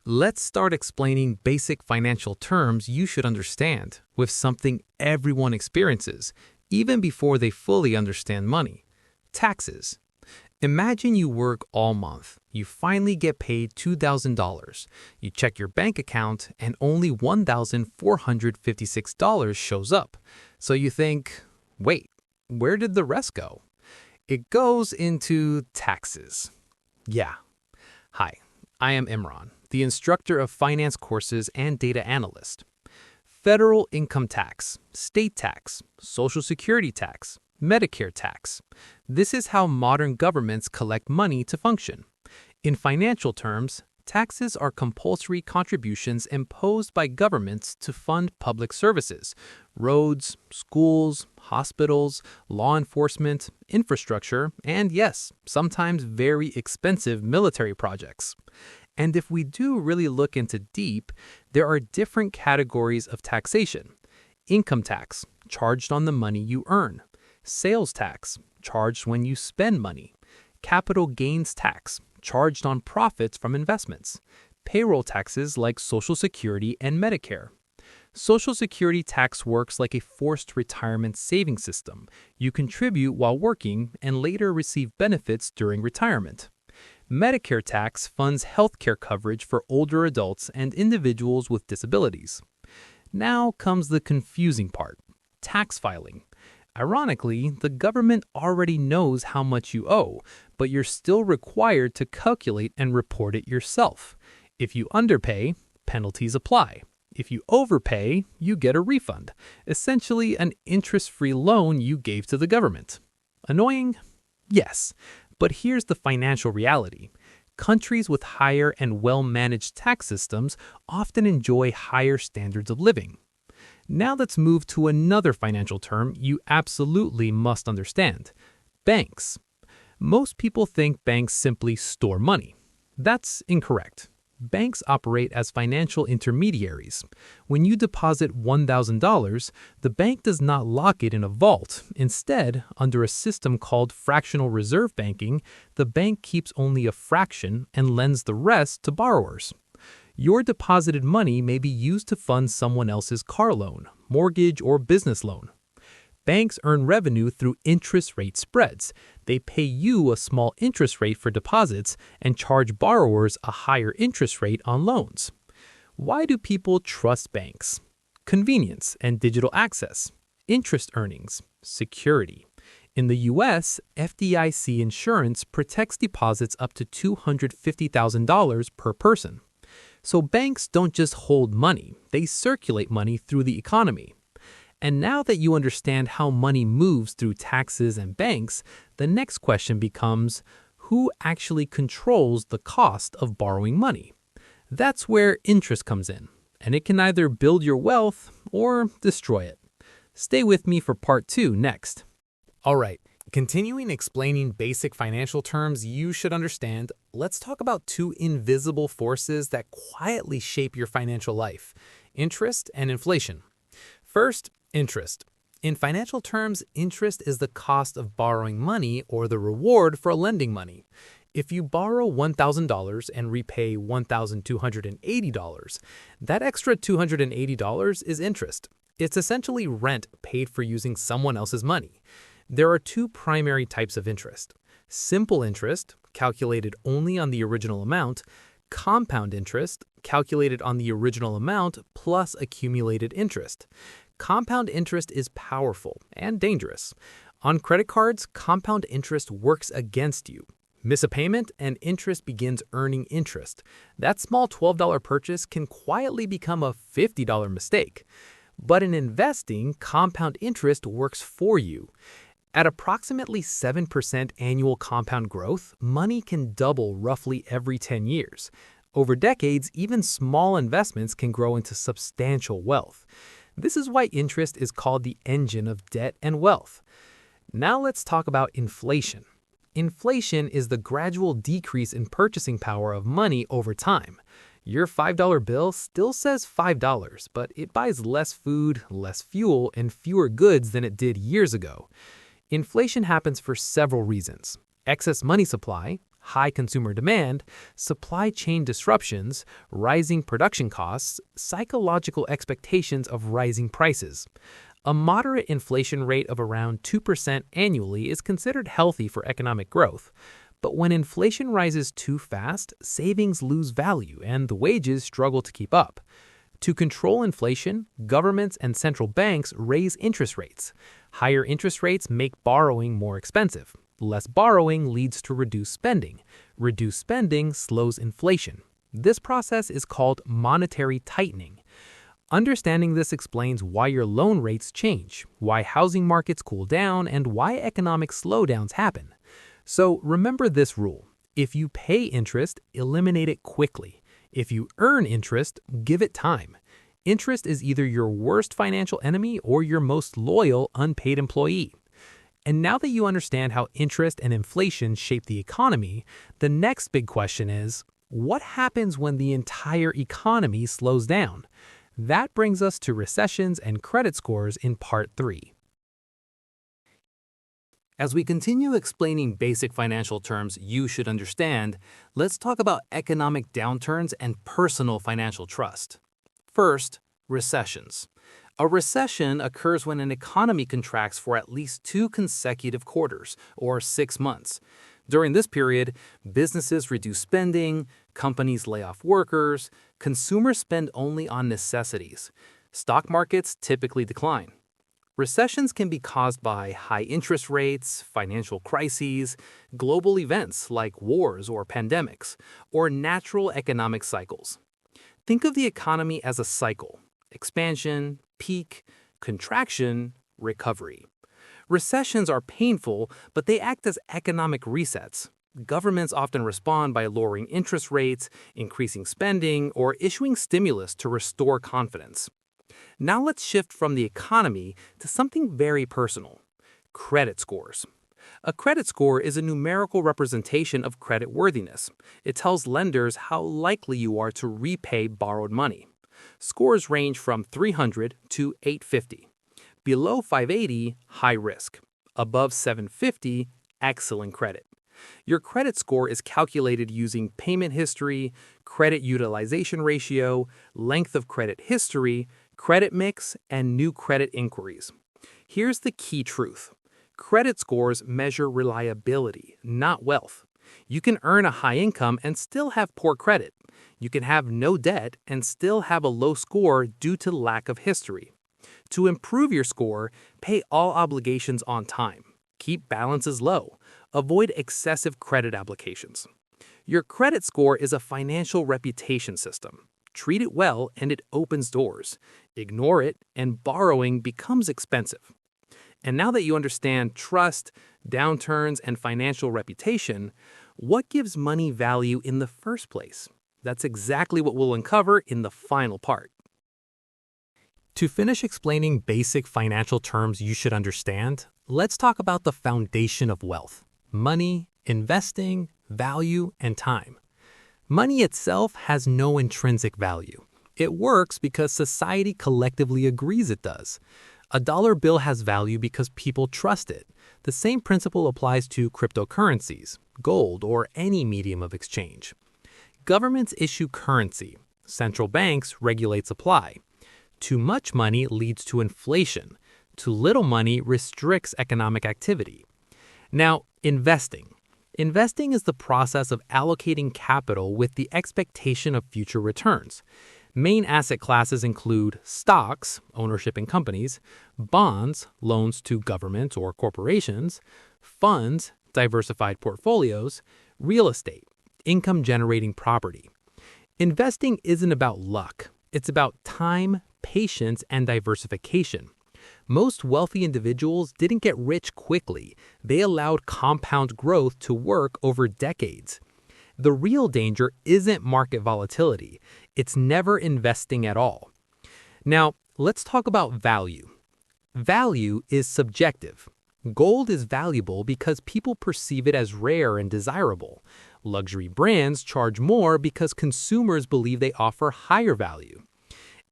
Let's start explaining basic financial terms you should understand with something everyone experiences, even before they fully understand money: taxes. Imagine you work all month. You finally get paid $2,000. You check your bank account and only $1,456 shows up. So you think, wait, where did the rest go? It goes into taxes. Yeah. Hi, I am Imran, the instructor of finance courses and data analyst. Federal income tax, state tax, Social Security tax, Medicare tax. This is how modern governments collect money to function. In financial terms, taxes are compulsory contributions imposed by governments to fund public services: roads, schools, hospitals, law enforcement, infrastructure, and yes, sometimes very expensive military projects. And if we do really look into deep, there are different categories of taxation. Income tax, charged on the money you earn. Sales tax, charged when you spend money. Capital gains tax, charged on profits from investments. Payroll taxes like Social Security and Medicare. Social Security tax works like a forced retirement savings system. You contribute while working and later receive benefits during retirement. Medicare tax funds healthcare coverage for older adults and individuals with disabilities. Now comes the confusing part: tax filing. Ironically, the government already knows how much you owe, but you're still required to calculate and report it yourself. If you underpay, penalties apply. If you overpay, you get a refund, essentially an interest-free loan you gave to the government. Annoying? Yes, but here's the financial reality. Countries with higher and well-managed tax systems often enjoy higher standards of living. Now let's move to another financial term you absolutely must understand: banks. Most people think banks simply store money. That's incorrect. Banks operate as financial intermediaries. When you deposit $1,000, the bank does not lock it in a vault. Instead, under a system called fractional reserve banking, the bank keeps only a fraction and lends the rest to borrowers. Your deposited money may be used to fund someone else's car loan, mortgage, or business loan. Banks earn revenue through interest rate spreads. They pay you a small interest rate for deposits and charge borrowers a higher interest rate on loans. Why do people trust banks? Convenience and digital access, interest earnings, security. In the U.S., FDIC insurance protects deposits up to $250,000 per person. So banks don't just hold money, they circulate money through the economy. And now that you understand how money moves through taxes and banks, the next question becomes, who actually controls the cost of borrowing money? That's where interest comes in, and it can either build your wealth or destroy it. Stay with me for part 2 next. All right, continuing explaining basic financial terms you should understand, let's talk about two invisible forces that quietly shape your financial life: interest and inflation. First, interest. In financial terms, interest is the cost of borrowing money or the reward for lending money. If you borrow $1,000 and repay $1,280, that extra $280 is interest. It's essentially rent paid for using someone else's money. There are two primary types of interest: simple interest, calculated only on the original amount; compound interest, calculated on the original amount plus accumulated interest. Compound interest is powerful and dangerous. On credit cards, compound interest works against you. Miss a payment and interest begins earning interest. That small $12 purchase can quietly become a $50 mistake. But in investing, compound interest works for you. At approximately 7% annual compound growth, money can double roughly every 10 years. Over decades, even small investments can grow into substantial wealth. This is why interest is called the engine of debt and wealth. Now let's talk about inflation. Inflation is the gradual decrease in purchasing power of money over time. Your $5 bill still says $5, but it buys less food, less fuel, and fewer goods than it did years ago. Inflation happens for several reasons: excess money supply, high consumer demand, supply chain disruptions, rising production costs, psychological expectations of rising prices. A moderate inflation rate of around 2% annually is considered healthy for economic growth. But when inflation rises too fast, savings lose value and the wages struggle to keep up. To control inflation, governments and central banks raise interest rates. Higher interest rates make borrowing more expensive. Less borrowing leads to reduced spending. Reduced spending slows inflation. This process is called monetary tightening. Understanding this explains why your loan rates change, why housing markets cool down, and why economic slowdowns happen. So remember this rule. If you pay interest, eliminate it quickly. If you earn interest, give it time. Interest is either your worst financial enemy or your most loyal unpaid employee. And now that you understand how interest and inflation shape the economy, the next big question is, what happens when the entire economy slows down? That brings us to recessions and credit scores in Part 3. As we continue explaining basic financial terms you should understand, let's talk about economic downturns and personal financial trust. First, recessions. A recession occurs when an economy contracts for at least 2 consecutive quarters, or 6 months. During this period, businesses reduce spending, companies lay off workers, consumers spend only on necessities. Stock markets typically decline. Recessions can be caused by high interest rates, financial crises, global events like wars or pandemics, or natural economic cycles. Think of the economy as a cycle: expansion, peak, contraction, recovery. Recessions are painful, but they act as economic resets. Governments often respond by lowering interest rates, increasing spending, or issuing stimulus to restore confidence. Now let's shift from the economy to something very personal: credit scores. A credit score is a numerical representation of credit worthiness. It tells lenders how likely you are to repay borrowed money. Scores range from 300 to 850. Below 580, high risk. Above 750, excellent credit. Your credit score is calculated using payment history, credit utilization ratio, length of credit history, credit mix, and new credit inquiries. Here's the key truth. Credit scores measure reliability, not wealth. You can earn a high income and still have poor credit. You can have no debt and still have a low score due to lack of history. To improve your score, pay all obligations on time. Keep balances low. Avoid excessive credit applications. Your credit score is a financial reputation system. Treat it well and it opens doors. Ignore it and borrowing becomes expensive. And now that you understand trust, downturns, and financial reputation, what gives money value in the first place? That's exactly what we'll uncover in the final part. To finish explaining basic financial terms you should understand, let's talk about the foundation of wealth: money, investing, value, and time. Money itself has no intrinsic value. It works because society collectively agrees it does. A dollar bill has value because people trust it. The same principle applies to cryptocurrencies, gold, or any medium of exchange. Governments issue currency. Central banks regulate supply. Too much money leads to inflation. Too little money restricts economic activity. Now, investing. Investing is the process of allocating capital with the expectation of future returns. Main asset classes include stocks, ownership in companies, bonds, loans to governments or corporations, funds, diversified portfolios, real estate, income-generating property. Investing isn't about luck. It's about time, patience, and diversification. Most wealthy individuals didn't get rich quickly. They allowed compound growth to work over decades. The real danger isn't market volatility. It's never investing at all. Now, let's talk about value. Value is subjective. Gold is valuable because people perceive it as rare and desirable. Luxury brands charge more because consumers believe they offer higher value.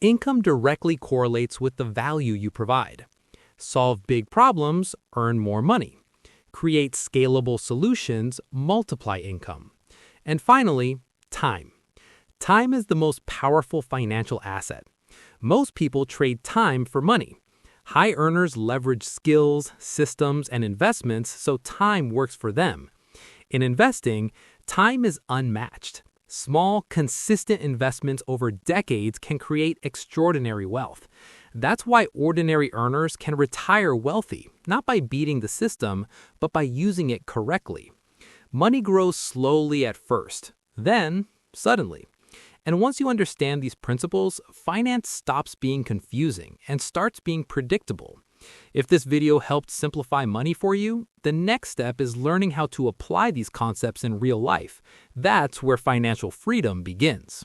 Income directly correlates with the value you provide. Solve big problems, earn more money. Create scalable solutions, multiply income. And finally, time. Time is the most powerful financial asset. Most people trade time for money. High earners leverage skills, systems, and investments so time works for them. In investing, time is unmatched. Small, consistent investments over decades can create extraordinary wealth. That's why ordinary earners can retire wealthy, not by beating the system, but by using it correctly. Money grows slowly at first, then suddenly. And once you understand these principles, finance stops being confusing and starts being predictable. If this video helped simplify money for you, the next step is learning how to apply these concepts in real life. That's where financial freedom begins.